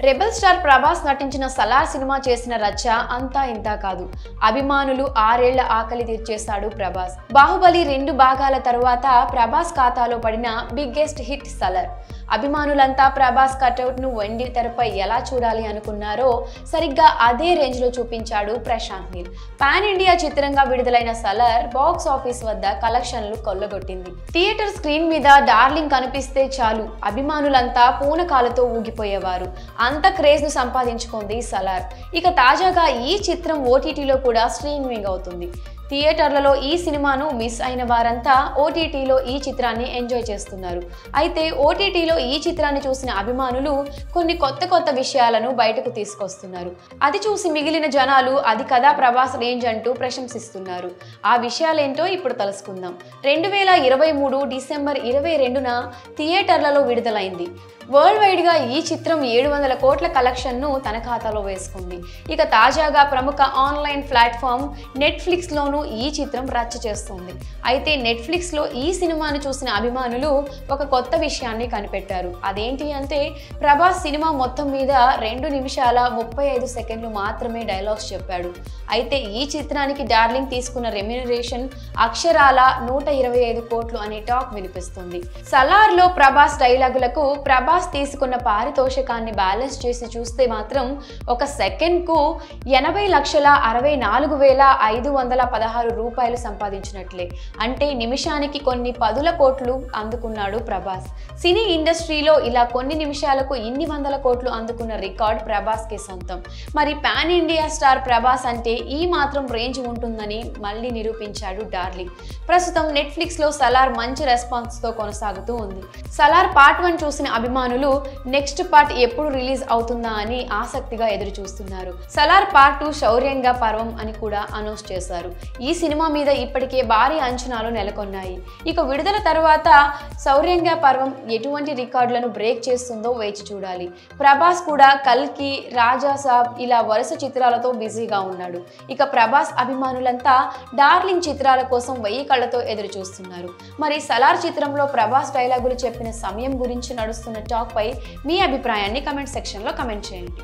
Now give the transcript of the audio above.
Rebel star Prabhas నటించిన Salaar cinema చేసిన రచ్చ అంతా ఇంతా కాదు. అభిమానులు 6 ఏళ్ల ఆకలి తీర్చేశాడు ప్రభాస్. బాహుబలి 2 భాగాల తర్వాత ప్రభాస్ ఖాతాలో పడిన బిగ్గెస్ట్ హిట్ సలార్. అభిమానులంతా ప్రభాస్ కటౌట్ ను వెండి తెరపై ఎలా చూడాలి అనుకున్నారో సరిగ్గా అదే రేంజ్ లో చూపించాడు ప్రశాంత్ నీల్. పాన్ ఇండియా చిత్రంగా విడుదలైన సలార్ బాక్స్ ఆఫీస్ వద్ద కలెక్షన్లు కొల్లగొట్టింది. థియేటర్ స్క్రీన్ మీద డార్లింగ్ కనిపిస్తే చాలు అభిమానులంతా పూనకాలతో ఊగిపోయేవారు. అంత క్రేజ్ ను సంపాదించుకుంది సలార్. ఇక తాజాగా ఈ చిత్రం ఓటీటీలో కూడా స్ట్రీమింగ్ అవుతుంది. థియేటర్లలో ఈ సినిమాను మిస్ అయిన వారంతా ఓటీటీలో ఈ చిత్రాన్ని ఎంజాయ్ చేస్తున్నారు. అయితే ఓటీటీలో ఈ చిత్రాన్ని చూసిన అభిమానులు కొన్ని కొత్త విషయాలను బయటకు తీసుకొస్తున్నారు. అది చూసి మిగిలిన జనాలు అది కదా ప్రభాస్ రేంజ్ అంటూ ప్రశంసిస్తున్నారు. ఆ విషయాలేంటో ఇప్పుడు తెలుసుకుందాం. 2023 డిసెంబర్ 22న థియేటర్లలో విడుదలైంది. వరల్డ్ వైడ్ గా ఈ చిత్రం 700 కోట్ల కలెక్షన్ ను తన ఖాతాలో వేసుకుంది. ఇక తాజాగా ప్రముఖ ఆన్లైన్ ప్లాట్ఫామ్ నెట్ఫ్లిక్స్ లోనూ ఈ చిత్రం రచ్చ చేస్తుంది. అయితే నెట్ఫ్లిక్స్ లో ఈ సినిమాను చూసిన అభిమానులు ఒక కొత్త విషయాన్ని కనిపెట్టారు. అదేంటి అంటే ప్రభాస్ సినిమా మొత్తం మీద 2 నిమిషాల 35 సెకండ్లు మాత్రమే డైలాగ్స్ చెప్పాడు. అయితే ఈ చిత్రానికి డార్లింగ్ తీసుకున్న రెమ్యూనరేషన్ అక్షరాల 125 కోట్లు అనే టాక్ వినిపిస్తుంది. సలార్ లో ప్రభాస్ డైలాగులకు ప్రభాస్ తీసుకున్న పారితోషికాన్ని బ్యాలెన్స్ చేసి చూస్తే మాత్రం ఒక సెకండ్ కు 80,64,516 రూపాయలు సంపాదించినట్లే. అంటే నిమిషానికి కొన్ని 10 కోట్లు అందుకున్నాడు ప్రభాస్. సినీ ఇండస్ట్రీలో ఇలా కొన్ని నిమిషాలకు ఇన్ని 100 కోట్లు అందుకున్న రికార్డ్ ప్రభాస్ కి సొంతం. మరి పాన్ ఇండియా స్టార్ ప్రభాస్ అంటే ఈ మాత్రం రేంజ్ ఉంటుందని మళ్ళీ నిరూపించాడు డార్లింగ్. ప్రస్తుతం నెట్ఫ్లిక్స్ లో సలార్ మంచి రెస్పాన్స్ తో కొనసాగుతూ ఉంది. సలార్ పార్ట్ 1 చూసిన అభిమానులు నెక్స్ట్ పార్ట్ ఎప్పుడు రిలీజ్ అవుతుందా అని ఆసక్తిగా ఎదురు చూస్తున్నారు. సలార్ పార్ట్ 2 శౌర్యంగా పర్వం అని కూడా అనౌన్స్ చేశారు. ఈ సినిమా మీద ఇప్పటికే భారీ అంచనాలు నెలకొన్నాయి. ఇక విడుదల తర్వాత శౌర్యంగా పర్వం ఎటువంటి రికార్డులను బ్రేక్ చేస్తుందో వేచి చూడాలి. ప్రభాస్ కూడా కల్కి, రాజా సాబ్ ఇలా వరుస చిత్రాలతో బిజీగా ఉన్నాడు. ఇక ప్రభాస్ అభిమానులంతా డార్లింగ్ చిత్రాల కోసం 1000 కళ్ళతో ఎదురు చూస్తున్నారు. మరి సలార్ చిత్రంలో ప్రభాస్ డైలాగులు చెప్పిన సమయం గురించి నడుస్తున్న టాక్ పై మీ అభిప్రాయాన్ని కమెంట్ సెక్షన్ లో కమెంట్ చేయండి.